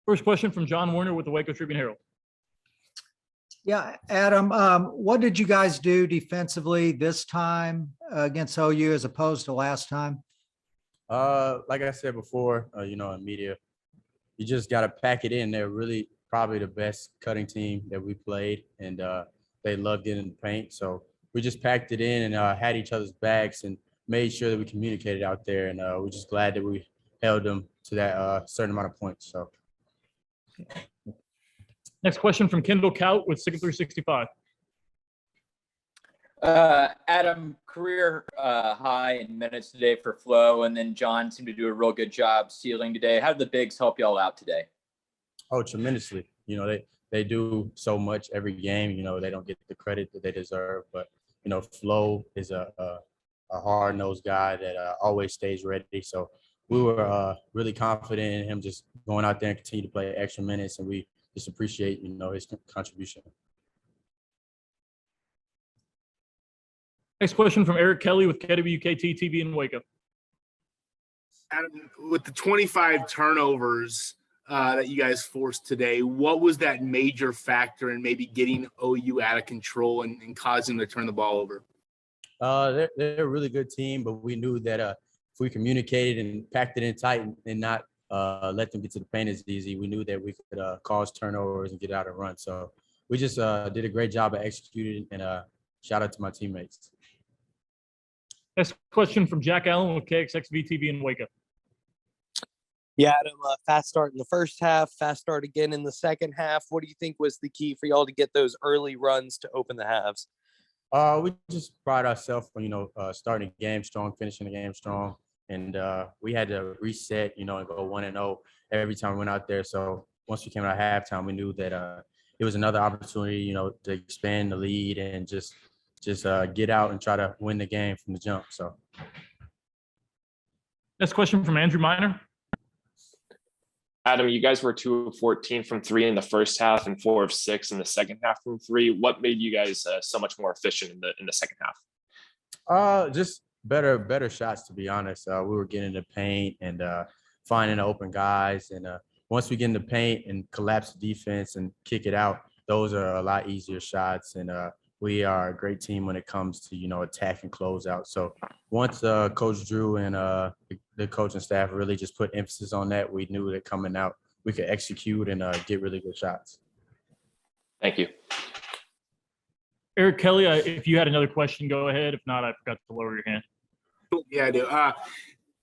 First question from John Warner with the Waco Tribune-Herald. Yeah, Adam, what did you guys do defensively this time against OU as opposed to last time? Like I said before, in media, you just got to pack it in. They're really probably the best cutting team that we played, and they loved it in the paint. So we just packed it in and had each other's backs and made sure that we communicated out there. And we're just glad that we held them to that certain amount of points. So. Next question from Kendall Kaut with Signal 365. Adam, career high in minutes today for Flo, and then John seemed to do a real good job stealing today. How did the bigs help y'all out today? Oh, tremendously. They do so much every game. They don't get the credit that they deserve. But, Flo is a hard-nosed guy that always stays ready. So we were really confident in him just going out there and continue to play extra minutes, and we just appreciate, his contribution. Next question from Eric Kelly with KWKT TV in Waco. Adam, with the 25 turnovers that you guys forced today, what was that major factor in maybe getting OU out of control and causing them to turn the ball over? They're a really good team, but we knew that if we communicated and packed it in tight and not let them get to the paint as easy, we knew that we could cause turnovers and get out and run. So we just did a great job of executing, and shout out to my teammates. Next question from Jack Allen with KXXV TV in Waco. Yeah, Adam, fast start in the first half, fast start again in the second half. What do you think was the key for y'all to get those early runs to open the halves? We just pride ourselves on, starting the game strong, finishing the game strong. And we had to reset, and go 1-0 every time we went out there. So once we came out at halftime, we knew that it was another opportunity, to expand the lead and just get out and try to win the game from the jump. So. Next question from Andrew Miner. Adam, you guys were 2 of 14 from 3 in the first half and 4 of 6 in the second half from 3. What made you guys so much more efficient in the second half? Just better shots, to be honest. We were getting the paint and finding open guys. And once we get in the paint and collapse the defense and kick it out, those are a lot easier shots. And we are a great team when it comes to, attack and close out. So once Coach Drew and the coaching staff really just put emphasis on that, we knew that coming out, we could execute and get really good shots. Thank you. Eric Kelly, if you had another question, go ahead. If not, I forgot to lower your hand. Yeah, I do.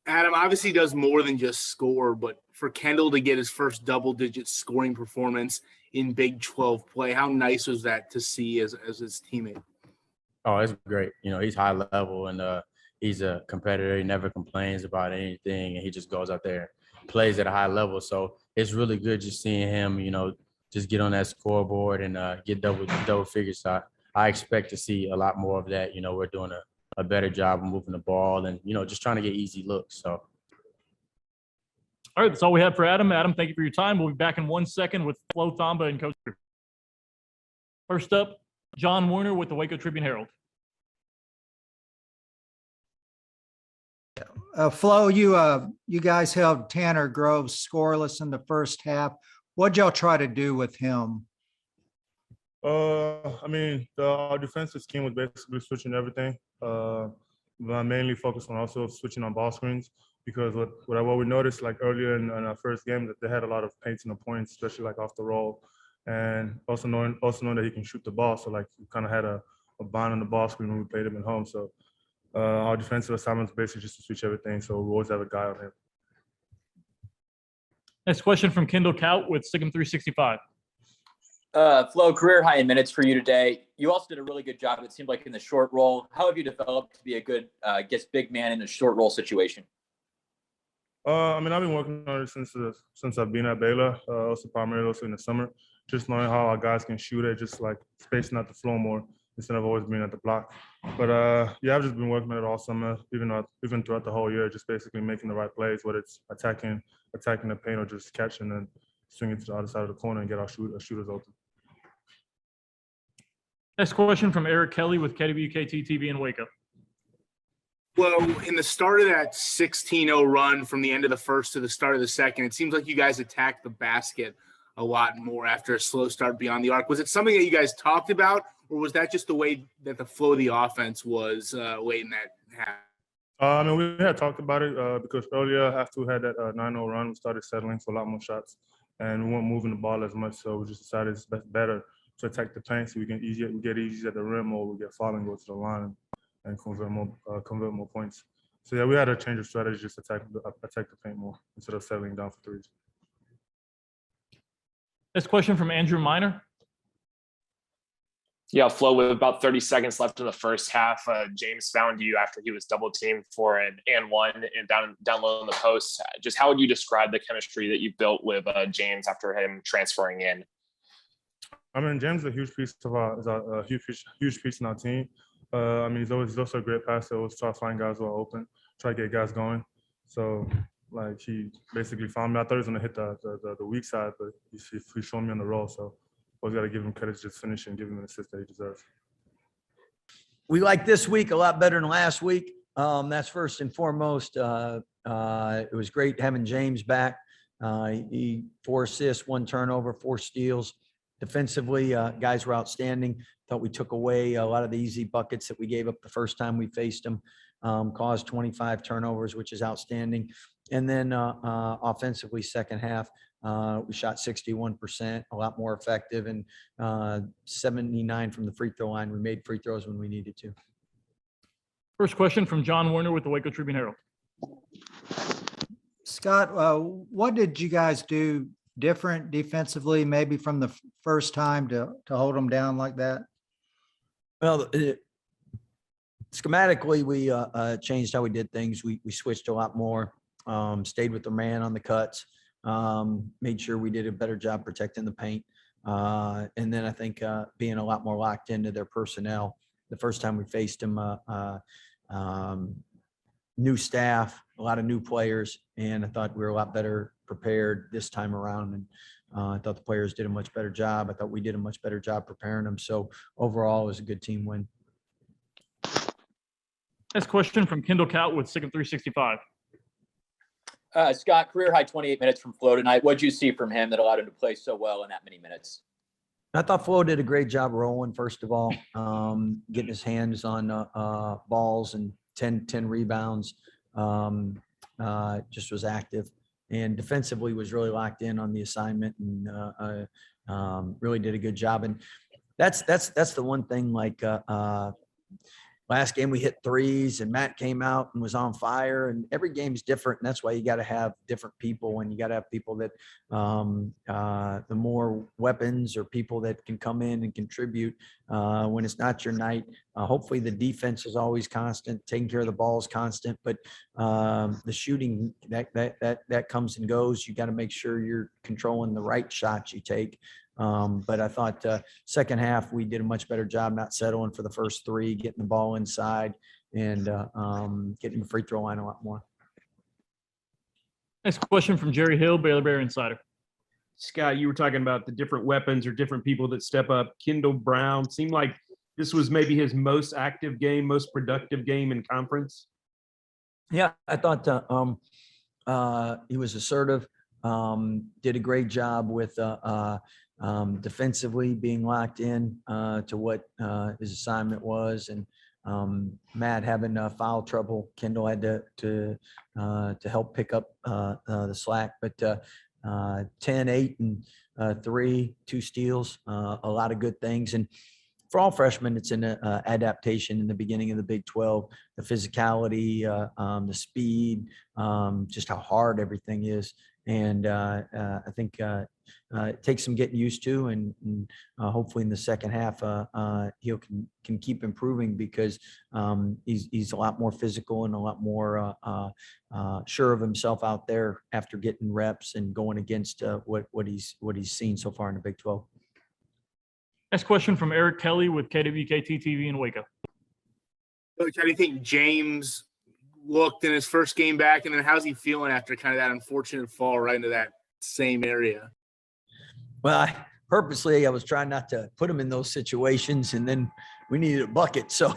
Adam obviously does more than just score, but for Kendall to get his first double-digit scoring performance in Big 12 play, how nice was that to see as his teammate? Oh, it's great. He's high level and he's a competitor. He never complains about anything, and he just goes out there and plays at a high level. So it's really good just seeing him, just get on that scoreboard and get double figures. So I expect to see a lot more of that. We're doing a better job of moving the ball and, just trying to get easy looks. So. All right, that's all we have for Adam. Adam, thank you for your time. We'll be back in 1 second with Flo Thamba and Coach. First up, John Warner with the Waco Tribune-Herald. Flo, you guys held Tanner Groves scoreless in the first half. What'd y'all try to do with him? Our defensive scheme was basically switching everything. I mainly focused on also switching on ball screens because what we noticed like earlier in our first game that they had a lot of paints and points, especially like off the roll, and also knowing that he can shoot the ball. So like we kind of had a bond on the ball screen when we played him at home. So our defensive assignment is basically just to switch everything. So we always have a guy on him. Next question from Kendall Kaut with Signal 365. Flo, career high in minutes for you today. You also did a really good job, it seemed like, in the short roll. How have you developed to be a good, big man in a short roll situation? I've been working on it since I've been at Baylor, also primarily in the summer, just knowing how our guys can shoot it, just like spacing out the floor more instead of always being at the block. But I've just been working on it all summer, even throughout the whole year, just basically making the right plays, whether it's attacking the paint or just catching and swinging to the other side of the corner and get our shooters open. Next question from Eric Kelly with KWKT TV in Waco. Well, in the start of that 16-0 run from the end of the first to the start of the second, it seems like you guys attacked the basket a lot more after a slow start beyond the arc. Was it something that you guys talked about, or was that just the way that the flow of the offense was late in that half? I mean, we had talked about it because earlier after we had that 9-0 run, we started settling for a lot more shots, and we weren't moving the ball as much. So we just decided it's better to attack the paint so we get easy at the rim, or we get fouled and go to the line and convert more points. So yeah, we had a change of strategy, just attack the paint more instead of settling down for threes. Next question from Andrew Miner. Yeah, Flo, with about 30 seconds left in the first half, James found you after he was double teamed for an and one and down low in the post. Just how would you describe the chemistry that you built with James after him transferring in? I mean, James is a huge piece of a huge piece in our team. I mean, he's also a great passer. Always try to find guys who are open, try to get guys going. So, like, he basically found me. I thought he was gonna hit the weak side, but he showed me on the roll. So, always got to give him credit to just finish and give him an assist that he deserves. We like this week a lot better than last week. That's first and foremost. It was great having James back. He 4 assists, 1 turnover, 4 steals. Defensively, guys were outstanding. Thought we took away a lot of the easy buckets that we gave up the first time we faced them. Caused 25 turnovers, which is outstanding. And then offensively, second half, we shot 61%, a lot more effective, and 79 from the free throw line. We made free throws when we needed to. First question from John Warner with the Waco Tribune Herald. Scott, what did you guys do different defensively, maybe from the first time to hold them down like that? Well, schematically, we changed how we did things. We switched a lot more, stayed with the man on the cuts, made sure we did a better job protecting the paint. And then I think being a lot more locked into their personnel. The first time we faced them, new staff, a lot of new players, and I thought we were a lot better prepared this time around. And I thought the players did a much better job. I thought we did a much better job preparing them. So overall, it was a good team win. Next question from Kendall Cout with Second 365. Scott, career high 28 minutes from Flo tonight. What did you see from him that allowed him to play so well in that many minutes? I thought Flo did a great job rolling, first of all, getting his hands on balls and 10 rebounds. Just was active, and defensively was really locked in on the assignment, and really did a good job. And that's the one thing, like last game we hit threes and Matt came out and was on fire, and every game's different. And that's why you got to have different people, and you got to have people that the more weapons or people that can come in and contribute when it's not your night. Hopefully the defense is always constant, taking care of the ball is constant, but the shooting that comes and goes. You got to make sure you're controlling the right shots you take. But I thought second half, we did a much better job not settling for the first 3, getting the ball inside, and getting the free throw line a lot more. Next question from Jerry Hill, Baylor Bear Insider. Scott, you were talking about the different weapons or different people that step up. Kendall Brown seemed like this was maybe his most active game, most productive game in conference. Yeah, I thought he was assertive, did a great job with defensively being locked in to what his assignment was, and Matt having foul trouble. Kendall had to help pick up the slack, but 10, 8, and 3, 2 steals, a lot of good things. And for all freshmen, it's an adaptation in the beginning of the Big 12, the physicality, the speed, just how hard everything is. And I think it takes some getting used to, and hopefully in the second half he can keep improving, because he's a lot more physical and a lot more sure of himself out there after getting reps and going against what he's seen so far in the Big 12. Next question from Eric Kelly with KWKT-TV in Waco. Coach, how do you think James looked in his first game back, and then how's he feeling after kind of that unfortunate fall right into that same area? Well, I was trying not to put him in those situations, and then we needed a bucket. So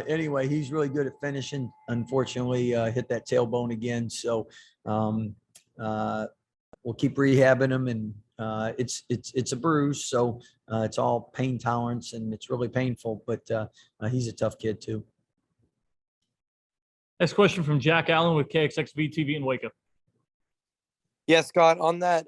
anyway, he's really good at finishing. Unfortunately, hit that tailbone again. So we'll keep rehabbing him, and it's a bruise. So it's all pain tolerance, and it's really painful, but he's a tough kid too. Next question from Jack Allen with KXXV TV in Waco. Yeah, Scott, on that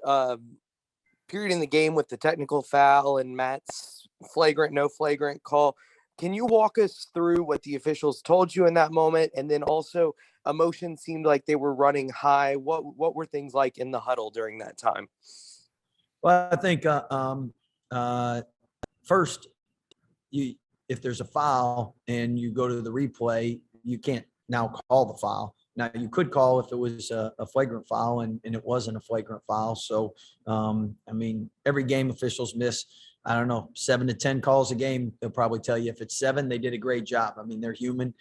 period in the game with the technical foul and Matt's flagrant, no flagrant call, can you walk us through what the officials told you in that moment? And then also, emotions seemed like they were running high. What were things like in the huddle during that time? Well, I think first, if there's a foul and you go to the replay, you can't now call the foul. Now, you could call if it was a flagrant foul, and it wasn't a flagrant foul. So, I mean, every game officials miss, I don't know, 7 to 10 calls a game. They'll probably tell you if it's 7, they did a great job. I mean, they're human.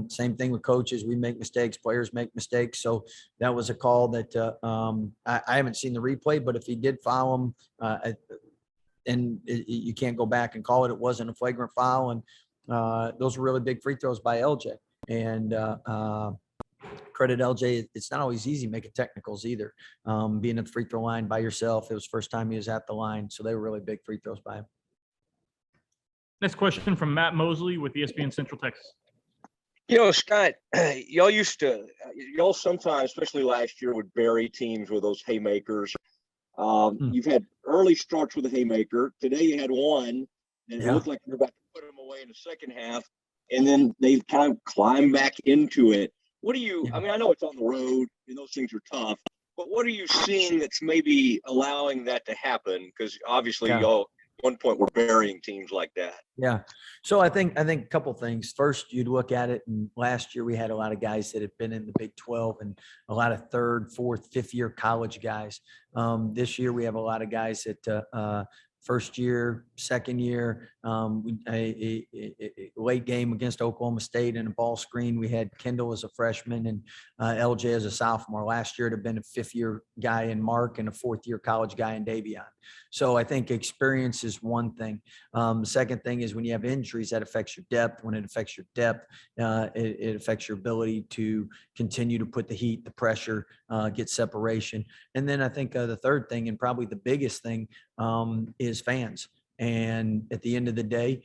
Same thing with coaches. We make mistakes. Players make mistakes. So that was a call that I haven't seen the replay, but if he did foul him, and you can't go back and call it, it wasn't a flagrant foul. And those were really big free throws by LJ. And credit LJ. It's not always easy making technicals either. Being at the free throw line by yourself, it was the first time he was at the line. So they were really big free throws by him. Next question from Matt Mosley with ESPN Central Texas. Scott, y'all sometimes, especially last year, would bury teams with those haymakers. You've had early starts with a haymaker. Today you had one, and it looked like you're about to put them away in the second half, and then they kind of climb back into it. What do you, I mean, I know it's on the road and those things are tough, but what are you seeing that's maybe allowing that to happen? Because obviously y'all at one point were burying teams like that. Yeah. So I think a couple things. First, you'd look at it, and last year we had a lot of guys that had been in the Big 12 and a lot of 3rd, 4th, 5th year college guys. This year we have a lot of guys that first year, second year, a late game against Oklahoma State and a ball screen. We had Kendall as a freshman and LJ as a sophomore. Last year it had been a 5th year guy in Mark and a 4th year college guy in Davion. So I think experience is one thing. The second thing is when you have injuries, that affects your depth. When it affects your depth, it affects your ability to continue to put the heat, the pressure, get separation. And then I think the third thing, and probably the biggest thing, is fans. And at the end of the day,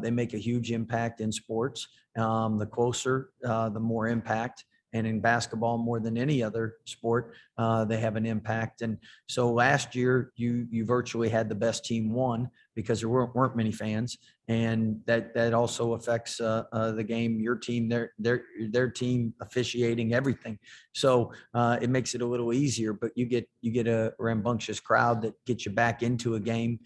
they make a huge impact in sports. The closer, the more impact. And in basketball, more than any other sport, they have an impact. And so last year, you virtually had the best team won because there weren't many fans, and that also affects the game. Your team, their team officiating everything. So it makes it a little easier. But you get a rambunctious crowd that gets you back into a game,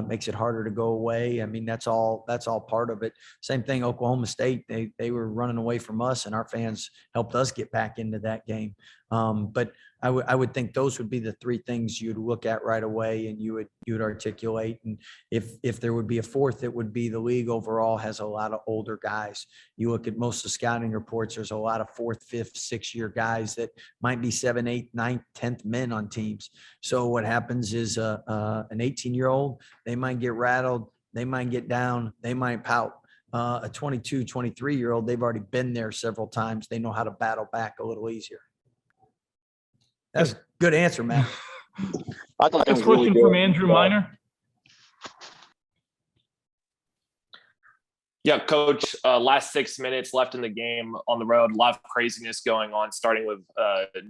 makes it harder to go away. I mean, that's all part of it. Same thing, Oklahoma State. They were running away from us, and our fans helped us get back into that game. But I would think those would be the three things you'd look at right away, and you would articulate. And if there would be a fourth, it would be the league overall has a lot of older guys. You look at most of the scouting reports, there's a lot of 4th, 5th, 6th year guys that might be 7, 8, 9, 10th men on teams. So what happens is an 18-year-old, they might get rattled, they might get down, they might pout. A 22, 23-year-old, they've already been there several times. They know how to battle back a little easier. That's a good answer, Matt. I thought that Next was really question good. from Andrew Miner. Yeah, Coach, last 6 minutes left in the game on the road. A lot of craziness going on, starting with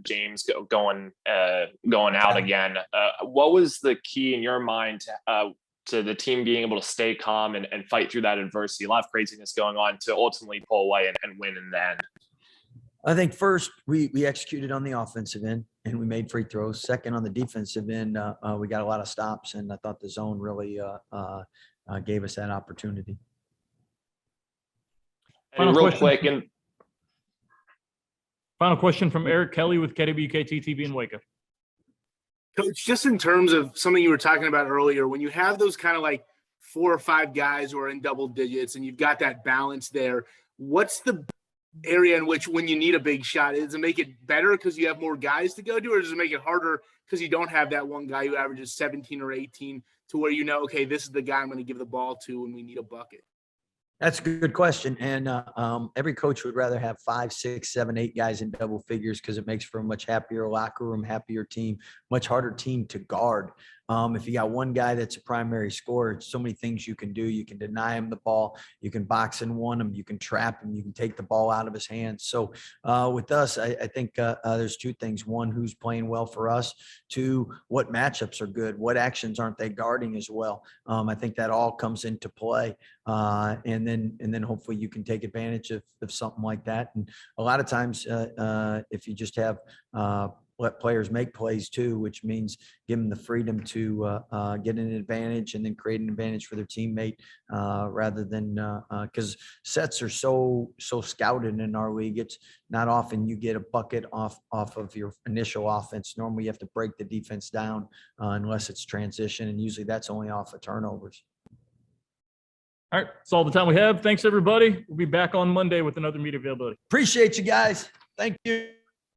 James going out again. What was the key in your mind to the team being able to stay calm and fight through that adversity? A lot of craziness going on to ultimately pull away and win in the end. I think first we executed on the offensive end and we made free throws. Second, on the defensive end, we got a lot of stops, and I thought the zone really gave us that opportunity. Final question from Eric Kelly with KWKT TV in Waco. Coach, just in terms of something you were talking about earlier, when you have those kind of like 4 or 5 guys who are in double digits and you've got that balance there, what's the area in which when you need a big shot, does it make it better because you have more guys to go to, or does it make it harder because you don't have that one guy who averages 17 or 18 to where you know, okay, this is the guy I'm going to give the ball to when we need a bucket? That's a good question. And every coach would rather have 5, 6, 7, 8 guys in double figures because it makes for a much happier locker room, happier team, much harder team to guard. If you got one guy that's a primary scorer, so many things you can do. You can deny him the ball. You can box and one him. You can trap him. You can take the ball out of his hands. So with us, I think there's two things. One, who's playing well for us. Two, what matchups are good? What actions aren't they guarding as well? I think that all comes into play. And then hopefully you can take advantage of something like that. And a lot of times, if you just have let players make plays too, which means give them the freedom to get an advantage and then create an advantage for their teammate rather than because sets are so scouted in our league. It's not often you get a bucket off of your initial offense. Normally you have to break the defense down unless it's transition, and usually that's only off of turnovers. All right, that's all the time we have. Thanks, everybody. We'll be back on Monday with another media availability. Appreciate you guys. Thank you.